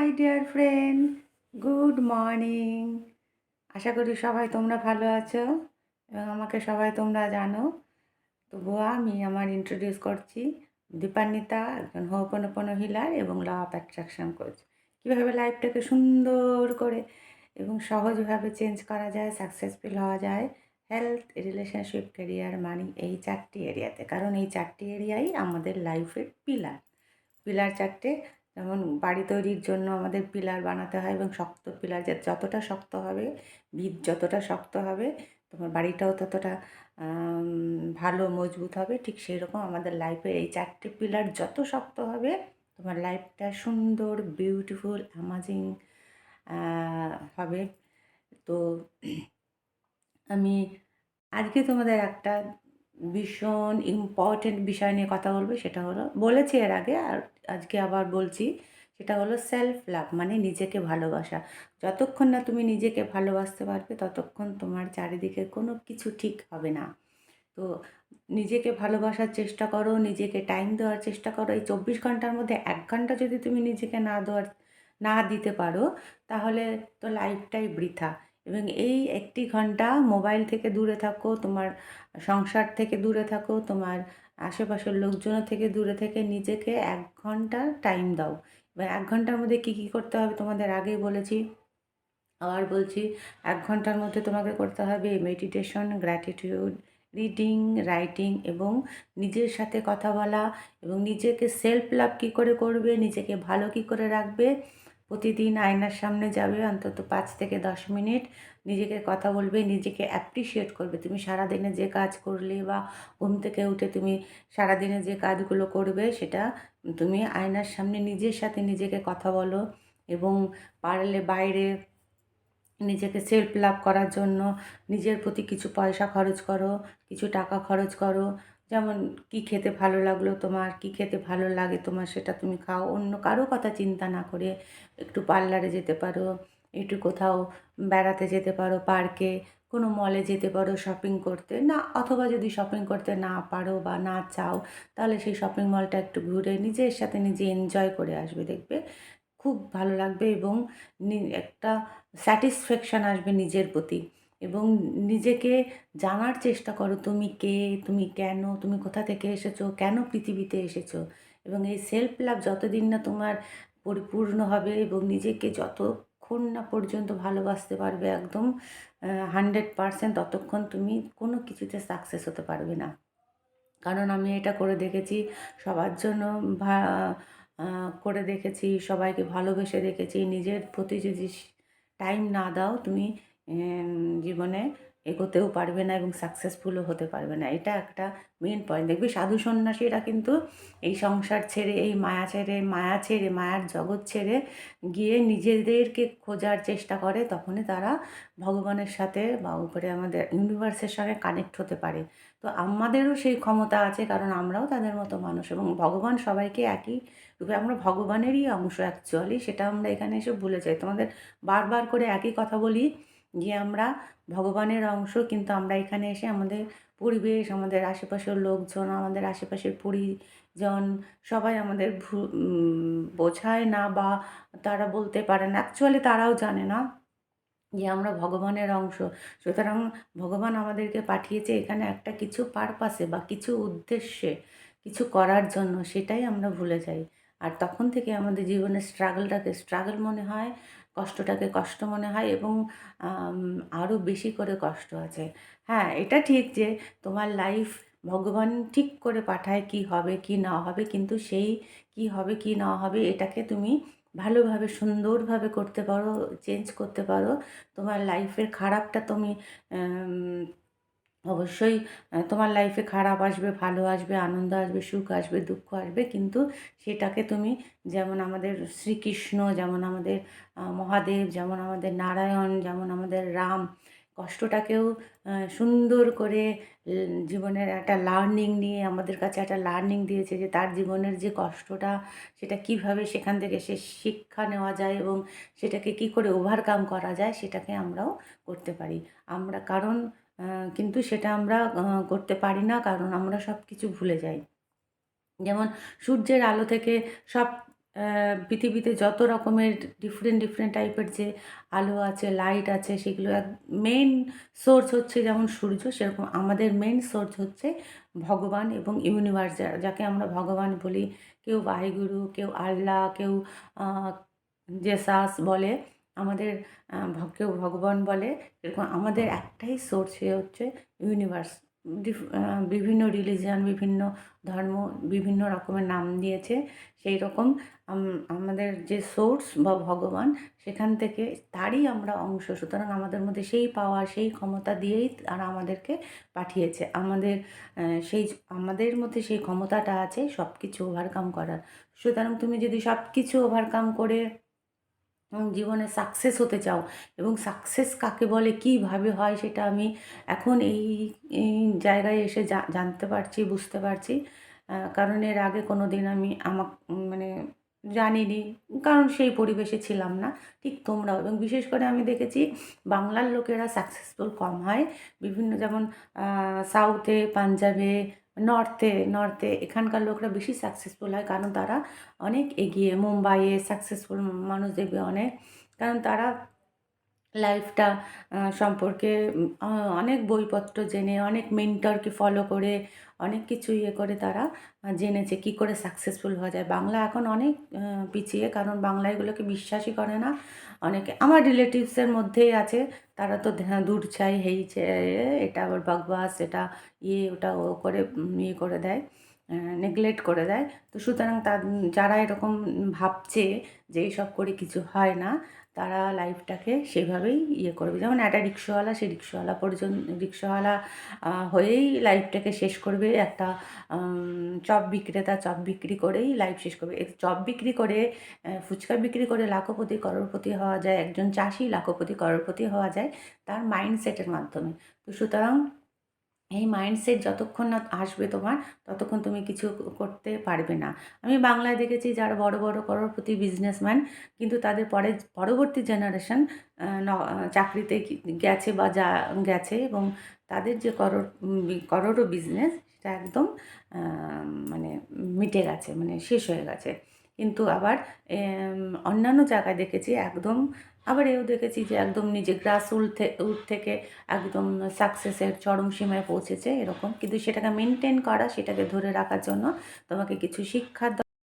High dear friend, good morning. আশা করি সবাই তোমরা ভালো আছো এবং আমাকে সবাই তোমরা জানো। তবুও আমি আমার ইন্ট্রোডিউস করছি দীপান্বিতা, একজন হোপনোপনো হিলার এবং ল অফ অ্যাট্রাকশন কোচ। কীভাবে লাইফটাকে সুন্দর করে এবং সহজভাবে চেঞ্জ করা যায়, সাকসেসফুল হওয়া যায় হেলথ, রিলেশনশিপ, ক্যারিয়ার, মানি, এই চারটি এরিয়াতে। কারণ এই চারটি এরিয়াই আমাদের লাইফের পিলার। পিলার চারটে, যেমন বাড়ি তৈরির জন্য আমাদের পিলার বানাতে হয় এবং শক্ত পিলার, যতটা শক্ত হবে, ভিত যতটা শক্ত হবে তোমার বাড়িটাও ততটা ভালো মজবুত হবে। ঠিক সেই রকম আমাদের লাইফের এই চারটে পিলার যত শক্ত হবে তোমার লাইফটা সুন্দর, বিউটিফুল, অ্যামাজিং হবে। তো আমি আজকে তোমাদের একটা ভীষণ ইম্পর্টেন্ট বিষয় নিয়ে কথা বলবো। সেটা হলো, বলেছি এর আগে আর আজকে আবার বলছি, সেটা হলো সেলফ লাভ, মানে নিজেকে ভালোবাসা। যতক্ষণ না তুমি নিজেকে ভালোবাসতে পারবে ততক্ষণ তোমার চারিদিকে কোনো কিছু ঠিক হবে না। তো নিজেকে ভালোবাসার চেষ্টা করো, নিজেকে টাইম দেওয়ার চেষ্টা করো। এই 24 ঘন্টার মধ্যে 1 ঘন্টা যদি তুমি নিজেকে না দিতে পারো তাহলে তো লাইফটাই বৃথা। এবং এই 1 ঘন্টা মোবাইল থেকে দূরে থাকো, তোমার সংসার থেকে দূরে থাকো, তোমার আশেপাশের লোকজনের থেকে দূরে থেকে নিজেকে 1 ঘন্টা টাইম দাও। এবার 1 ঘন্টার মধ্যে কী কী করতে হবে তোমাদের আগেই বলেছি, আবার বলছি। 1 ঘন্টার মধ্যে তোমাকে করতে হবে মেডিটেশন, গ্র্যাটিটিউড, রিডিং, রাইটিং এবং নিজের সাথে কথা বলা। এবং নিজেকে সেলফ লাভ কী করে করবে, নিজেকে ভালো কী করে রাখবে, প্রতিদিন আয়নার সামনে যাবে, অন্তত 5 থেকে 10 মিনিট নিজেকে কথা বলবে, নিজেকে অ্যাপ্রিসিয়েট করবে। তুমি সারাদিনে যে কাজ করলে বা ঘুম থেকে উঠে তুমি সারাদিনে যে কাজগুলো করবে সেটা তুমি আয়নার সামনে নিজের সাথে নিজেকে কথা বলো। এবং পারলে বাইরে নিজেকে সেলফ লাভ করার জন্য নিজের প্রতি কিছু পয়সা খরচ করো, কিছু টাকা খরচ করো। যেমন কী খেতে ভালো লাগলো তোমার, কী খেতে ভালো লাগে তোমার, সেটা তুমি খাও। অন্য কারো কথা চিন্তা না করে একটু পার্লারে যেতে পারো, একটু কোথাও বেড়াতে যেতে পারো, পার্কে, কোনো মলে যেতে পারো শপিং করতে না। অথবা যদি শপিং করতে না পারো বা না চাও তাহলে সেই শপিং মলটা একটু ঘুরে নিজের সাথে নিজে এনজয় করে আসবে, দেখবে খুব ভালো লাগবে এবং একটা স্যাটিসফ্যাকশান আসবে নিজের প্রতি। এবং নিজেকে জানার চেষ্টা করো, তুমি কে, তুমি কেন, তুমি কোথা থেকে এসেছো, কেন পৃথিবীতে এসেছো। এবং এই সেলফ লাভ যতদিন না তোমার পরিপূর্ণ হবে এবং নিজেকে যতক্ষণ না পর্যন্ত ভালোবাসতে পারবে একদম 100%, ততক্ষণ তুমি কোনো কিছুতে সাকসেস হতে পারবে না। কারণ আমি এটা করে দেখেছি, সবার জন্য ভা আ করে দেখেছি, সবাইকে ভালোবেসে দেখেছি। নিজের প্রতি যদি টাইম না দাও তুমি জীবনে এগোতেও পারবে না এবং সাকসেসফুলও হতে পারবে না। এটা একটা মেইন পয়েন্ট। দেখবি সাধু সন্ন্যাসীরা কিন্তু এই সংসার ছেড়ে, এই মায়া ছেড়ে, মায়ার জগৎ ছেড়ে গিয়ে নিজেদেরকে খোঁজার চেষ্টা করে। তখনই তারা ভগবানের সাথে বা উপরে আমাদের ইউনিভার্সের সঙ্গে কানেক্ট হতে পারে। তো আমাদেরও সেই ক্ষমতা আছে, কারণ আমরাও তাদের মতো মানুষ এবং ভগবান সবাইকে একই রূপে, আমরা ভগবানেরই অংশ অ্যাকচুয়ালি। সেটা আমরা এখানে এসে ভুলে যাই। তোমাদের বারবার করে একই কথা বলি যে আমরা ভগবানের অংশ, কিন্তু আমরা এখানে এসে আমাদের পরিবেশ, আমাদের আশেপাশের লোকজন, আমাদের আশেপাশের পরিজন সবাই আমাদের বোঝায় না বা তারা বলতে পারে না। অ্যাকচুয়ালি তারাও জানে না যে আমরা ভগবানের অংশ। সুতরাং ভগবান আমাদেরকে পাঠিয়েছে এখানে একটা কিছু পারপাসে বা কিছু উদ্দেশ্যে, কিছু করার জন্য, সেটাই আমরা ভুলে যাই। আর তখন থেকে আমাদের জীবনের স্ট্রাগলটাকে স্ট্রাগল মনে হয়, কষ্টটাকে কষ্ট মনে হয় এবং আরও বেশি করে কষ্ট আছে। হ্যাঁ, এটা ঠিক যে তোমার লাইফ ভগবান ঠিক করে পাঠায় কী হবে, কী না হবে, কিন্তু সেই কী হবে, কী না হবে এটাকে তুমি ভালোভাবে সুন্দরভাবে করতে পারো, চেঞ্জ করতে পারো। তোমার লাইফের খারাপটা তুমি অ্যাম অবশ্যই তোমার লাইফে খারাপ আসবে, ভালো আসবে, আনন্দ আসবে, সুখ আসবে, দুঃখ আসবে। কিন্তু সেটাকে তুমি, যেমন আমাদের শ্রীকৃষ্ণ, যেমন আমাদের মহাদেব, যেমন আমাদের নারায়ণ, যেমন আমাদের রাম, কষ্টটাকেও সুন্দর করে জীবনের একটা লার্নিং নিয়ে আমাদের কাছে একটা লার্নিং দিয়েছে যে তার জীবনের যে কষ্টটা, সেটা কীভাবে সেখান থেকে সে শিক্ষা নেওয়া যায় এবং সেটাকে কী করে ওভারকাম করা যায় সেটাকে আমরাও করতে পারি। আমরা কারণ কিন্তু সেটা আমরা করতে পারি না, কারণ আমরা সব কিছু ভুলে যাই। যেমন সূর্যের আলো থেকে সব পৃথিবীতে যত রকমের ডিফারেন্ট ডিফারেন্ট টাইপের যে আলো আছে, লাইট আছে, সেগুলো মেইন সোর্স হচ্ছে যেমন সূর্য, সেরকম আমাদের মেইন সোর্স হচ্ছে ভগবান এবং ইউনিভার্স, যাকে আমরা ভগবান বলি। কেউ বাহিগুরু, কেউ আল্লাহ, কেউ জেসাস বলে, আমাদের কেউ ভগবান বলে। এরকম আমাদের একটাই সোর্স, সে হচ্ছে ইউনিভার্স। বিভিন্ন রিলিজিয়ান, বিভিন্ন ধর্ম বিভিন্ন রকমের নাম দিয়েছে। সেই রকম আমাদের যে সোর্স বা ভগবান, সেখান থেকে তারই আমরা অংশ। সুতরাং আমাদের মধ্যে সেই পাওয়ার, সেই ক্ষমতা দিয়েই তারা আমাদেরকে পাঠিয়েছে। সেই আমাদের মধ্যে সেই ক্ষমতাটা আছে সব কিছু ওভারকাম করার। সুতরাং তুমি যদি সব কিছু ওভারকাম করে জীবনে সাকসেস হতে চাও, এবং সাকসেস কাকে বলে, কীভাবে হয়, সেটা আমি এখন এই জায়গায় এসে জানতে পারছি, বুঝতে পারছি। কারণ এর আগে কোনো দিন আমি মানে জানিনি, কারণ সেই পরিবেশে ছিলাম না। ঠিক তোমরাও, এবং বিশেষ করে আমি দেখেছি বাংলার লোকেরা সাকসেসফুল কম হয়। বিভিন্ন যেমন সাউথে, পাঞ্জাবে, নর্থে এখানকার লোকরা বেশি সাকসেসফুল হয়, কারণ তারা অনেক এগিয়ে। মুম্বাইয়ে সাকসেসফুল মানুষ দেখবে অনেক, কারণ তারা লাইফটা সম্পর্কে অনেক বইপত্র জেনে, অনেক মেন্টরকে ফলো করে, অনেক কিছু ইয়ে করে তারা জেনেছে কী করে সাকসেসফুল হওয়া যায়। বাংলা এখন অনেক পিছিয়ে, কারণ বাংলা এগুলোকে বিশ্বাসই করে না অনেকে। আমার রিলেটিভসের মধ্যেই আছে, তারা তো দূর চাই, হেই চাই, এটা আবার বকবাস, এটা ওটা ও করে ইয়ে করে দেয়, নেগলেক্ট করে দেয়। তো সুতরাং যারা এরকম ভাবছে যে এইসব করে কিছু হয় না, তারা লাইফটাকে সেভাবেই ইয়ে করবে। যেমন একটা রিক্সাওয়ালা, সে রিক্সাওয়ালা হয়েই লাইফটাকে শেষ করবে। একটা চপ বিক্রেতা চপ বিক্রি করেই লাইফ শেষ করবে। চপ বিক্রি করে, ফুচকা বিক্রি করে লাখপতি করোড়পতি হওয়া যায়। একজন চাষি লাখপতি করোড়পতি হওয়া যায় তার মাইন্ডসেটের মাধ্যমে। তো সুতরাং এই মাইন্ডসেট যতক্ষণ না আসবে তোমার, ততক্ষণ তুমি কিছু করতে পারবে না। আমি বাংলায় দেখেছি যারা বড় বড় করোড়পতি বিজনেসম্যান, কিন্তু তাদের পরবর্তী জেনারেশন চাকরিতে গেছে বা গেছে, এবং তাদের যে করোড় বিজনেস, সেটা একদম মানে মিটে গেছে, মানে শেষ হয়ে গেছে। কিন্তু আবার অন্যান্য জায়গায় দেখেছি একদম, আবার এও দেখেছি যে একদম নিজে রুট থেকে একদম সাকসেসের চরম সীমায় পৌঁছেছে এরকম। কিন্তু সেটাকে মেনটেন করা, সেটাকে ধরে রাখার জন্য তোমাকে কিছু শিক্ষার